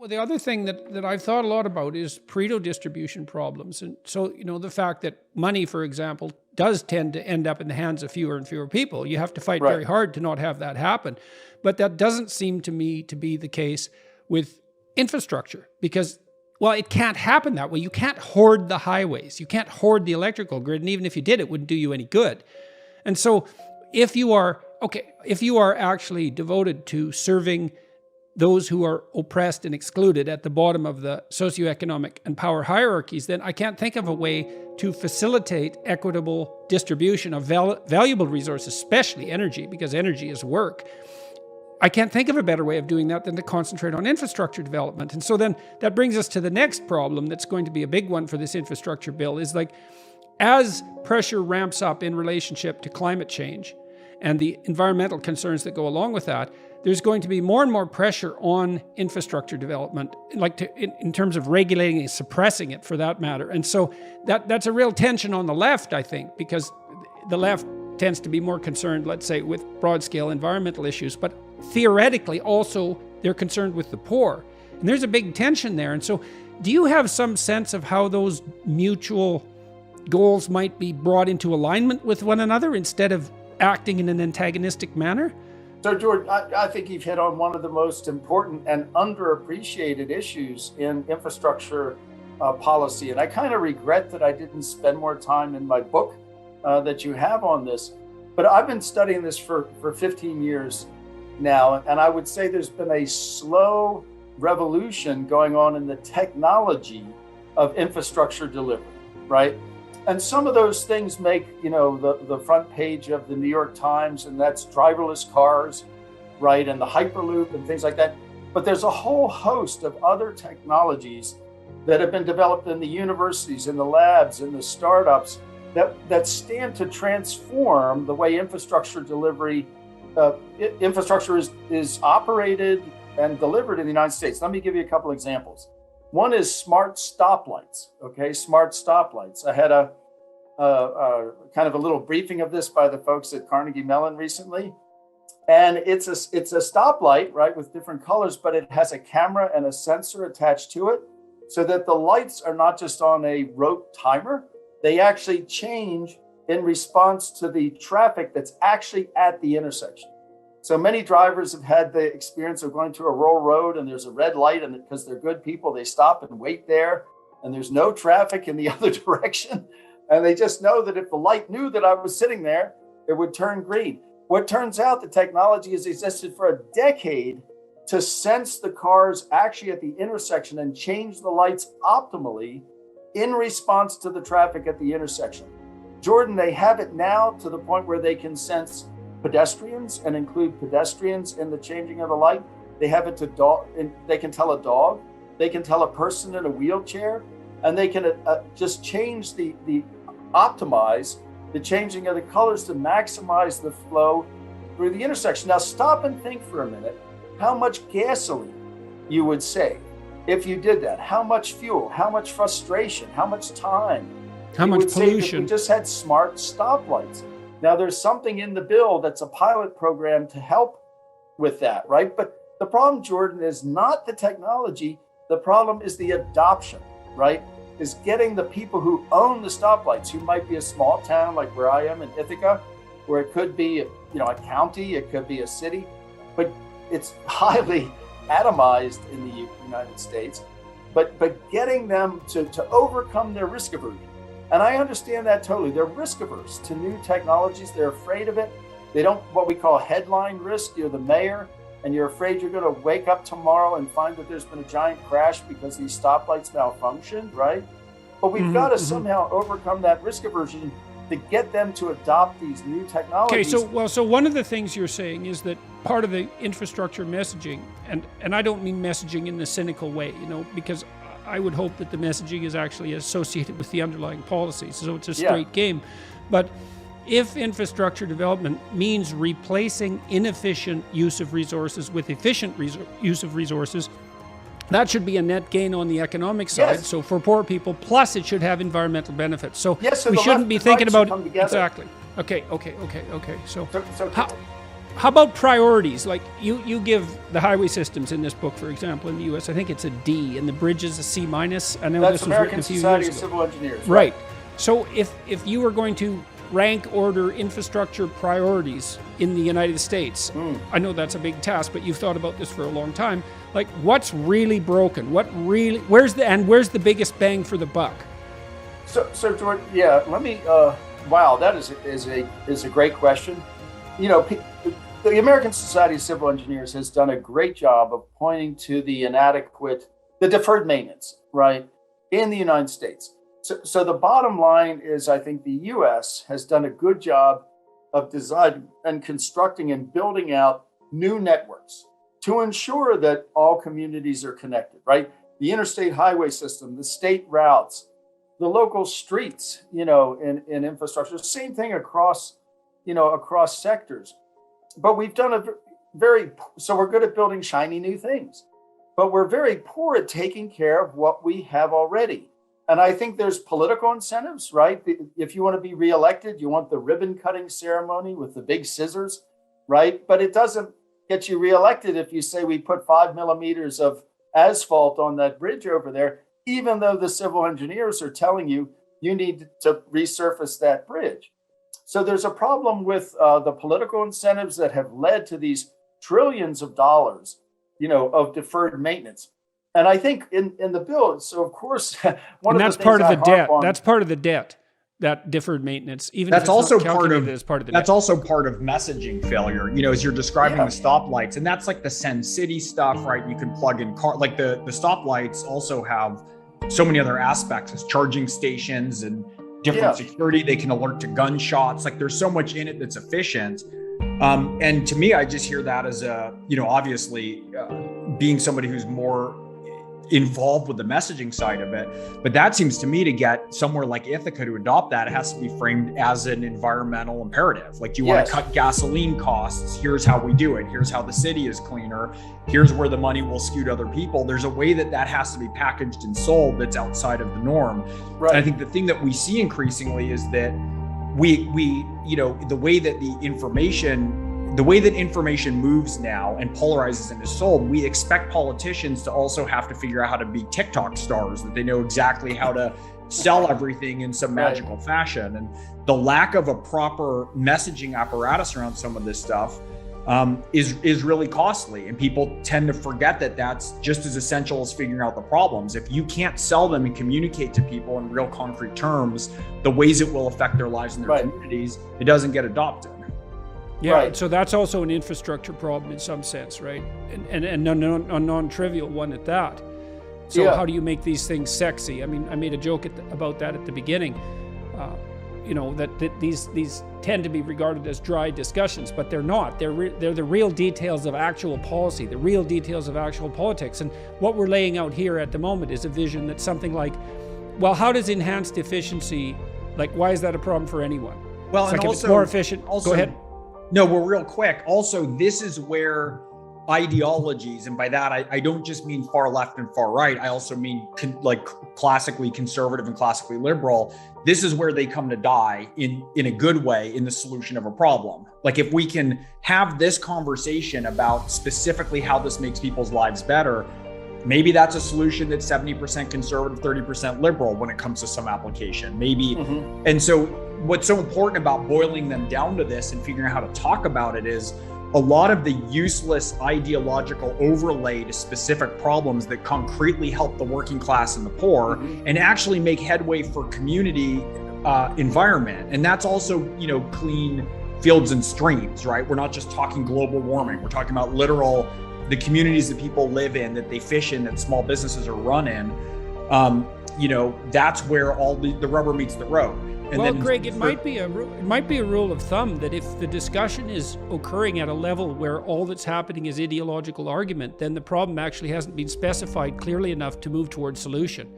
Well, the other thing that I've thought a lot about is Pareto distribution problems. And so, the fact that money, for example, does tend to end up in the hands of fewer and fewer people. You have to fight very hard to not have that happen. But that doesn't seem to me to be the case with infrastructure because, well, it can't happen that way. You can't hoard the highways. You can't hoard the electrical grid. And even if you did, it wouldn't do you any good. And so if you are actually devoted to serving those who are oppressed and excluded at the bottom of the socioeconomic and power hierarchies, then I can't think of a way to facilitate equitable distribution of valuable resources, especially energy, because energy is work. I can't think of a better way of doing that than to concentrate on infrastructure development. And so then that brings us to the next problem that's going to be a big one for this infrastructure bill is like, as pressure ramps up in relationship to climate change and the environmental concerns that go along with that, there's going to be more and more pressure on infrastructure development, in terms of regulating and suppressing it for that matter. And so that's a real tension on the left, I think, because the left tends to be more concerned, let's say, with broad-scale environmental issues, but theoretically also they're concerned with the poor. And there's a big tension there. And so do you have some sense of how those mutual goals might be brought into alignment with one another instead of acting in an antagonistic manner? So, George, I think you've hit on one of the most important and underappreciated issues in infrastructure policy. And I kind of regret that I didn't spend more time in my book that you have on this. But I've been studying this for 15 years now. And I would say there's been a slow revolution going on in the technology of infrastructure delivery, right? And some of those things make, the front page of the New York Times, and that's driverless cars, right? And the Hyperloop and things like that. But there's a whole host of other technologies that have been developed in the universities, in the labs, in the startups that stand to transform the way infrastructure delivery, infrastructure is operated and delivered in the United States. Let me give you a couple examples. One is smart stoplights, okay? Smart stoplights. I had a kind of a little briefing of this by the folks at Carnegie Mellon recently. And it's a stoplight, right, with different colors, but it has a camera and a sensor attached to it so that the lights are not just on a rote timer. They actually change in response to the traffic that's actually at the intersection. So many drivers have had the experience of going to a rural road and there's a red light, and because they're good people, they stop and wait there and there's no traffic in the other direction. And they just know that if the light knew that I was sitting there, it would turn green. What turns out, the technology has existed for a decade to sense the cars actually at the intersection and change the lights optimally in response to the traffic at the intersection. Jordan, they have it now to the point where they can sense pedestrians and include pedestrians in the changing of the light. They have it to dog, and they can tell a dog, they can tell a person in a wheelchair, and they can just change optimize the changing of the colors to maximize the flow through the intersection. Now stop and think for a minute how much gasoline you would save if you did that. How much fuel, how much frustration, how much time, how much pollution. If we just had smart stoplights. Now there's something in the bill that's a pilot program to help with that, right? But the problem, Jordan, is not the technology. The problem is the adoption, right? Is getting the people who own the stoplights, who might be a small town like where I am in Ithaca, where it could be a county, it could be a city, but it's highly atomized in the United States. But getting them to overcome their risk aversion. And I understand that totally. They're risk averse to new technologies. They're afraid of it. They don't, what we call headline risk. You're the mayor and you're afraid you're going to wake up tomorrow and find that there's been a giant crash because these stoplights malfunctioned, right? But we've got to somehow overcome that risk aversion to get them to adopt these new technologies. Okay, so one of the things you're saying is that part of the infrastructure messaging, and I don't mean messaging in the cynical way, because I would hope that the messaging is actually associated with the underlying policies, so it's a straight game. But if infrastructure development means replacing inefficient use of resources with efficient use of resources, that should be a net gain on the economic side. Yes. So for poor people, plus it should have environmental benefits. So, yes, so we shouldn't be thinking about exactly. Okay. So how about priorities? Like you give the highway systems in this book, for example, in the U.S., I think it's a D, and the bridge is a C minus. I know That's this was American written a few Society years of ago. Civil Engineers. Right. So if you were going to rank order infrastructure priorities in the United States, I know that's a big task, but you've thought about this for a long time. Like, what's really broken? Where's the biggest bang for the buck? So George, yeah, let me. Wow, that is a great question. You know, the American Society of Civil Engineers has done a great job of pointing to the deferred maintenance, right, in the United States. So the bottom line is, I think the U.S. has done a good job of designing and constructing and building out new networks to ensure that all communities are connected, right? The interstate highway system, the state routes, the local streets, you know, in infrastructure, same thing across sectors. But we've done so we're good at building shiny new things, but we're very poor at taking care of what we have already. And I think there's political incentives, right? If you want to be reelected, you want the ribbon cutting ceremony with the big scissors, right? But it doesn't get you reelected if you say we put 5 millimeters of asphalt on that bridge over there, even though the civil engineers are telling you need to resurface that bridge. So there's a problem with the political incentives that have led to these trillions of dollars, you know, of deferred maintenance. And I think in the bill, so of course, that's part of the debt. That's part of the debt, that deferred maintenance. Even that's if it's also not calculated as part of the that's debt. also part of messaging failure. You know, as you're describing the stoplights, and that's like the Send City stuff, right? You can plug in like the stoplights also have so many other aspects as charging stations and different security. They can alert to gunshots. Like there's so much in it that's efficient. And to me, I just hear that as obviously being somebody who's more involved with the messaging side of it. But that seems to me to get somewhere like Ithaca to adopt that, it has to be framed as an environmental imperative. Like, you want to cut gasoline costs. Here's how we do it. Here's how the city is cleaner. Here's where the money will skew to other people. There's a way that has to be packaged and sold that's outside of the norm. Right. And I think the thing that we see increasingly is that we the way that information moves now and polarizes and is sold, we expect politicians to also have to figure out how to be TikTok stars, that they know exactly how to sell everything in some magical fashion. And the lack of a proper messaging apparatus around some of this stuff is really costly. And people tend to forget that that's just as essential as figuring out the problems. If you can't sell them and communicate to people in real concrete terms the ways it will affect their lives and their communities, it doesn't get adopted. Yeah, so that's also an infrastructure problem in some sense, right? And a non-trivial one at that. So how do you make these things sexy? I mean, I made a joke about that at the beginning. That these tend to be regarded as dry discussions, but they're not. They're the real details of actual policy, the real details of actual politics. And what we're laying out here at the moment is a vision that's something like, well, how does enhanced efficiency, like, why is that a problem for anyone? Well, it's and like also, if it's more efficient. Go ahead. No, well, real quick. Also, this is where ideologies, and by that I don't just mean far left and far right. I also mean like classically conservative and classically liberal. This is where they come to die in a good way in the solution of a problem. Like, if we can have this conversation about specifically how this makes people's lives better, maybe that's a solution that's 70% conservative, 30% liberal when it comes to some application. Maybe. And so what's so important about boiling them down to this and figuring out how to talk about it is a lot of the useless ideological overlay to specific problems that concretely help the working class and the poor and actually make headway for community environment. And that's also, clean fields and streams, right? We're not just talking global warming. We're talking about the communities that people live in, that they fish in, that small businesses are run in. That's where all the rubber meets the road. And well, Greg, it might be a rule of thumb that if the discussion is occurring at a level where all that's happening is ideological argument, then the problem actually hasn't been specified clearly enough to move towards solution.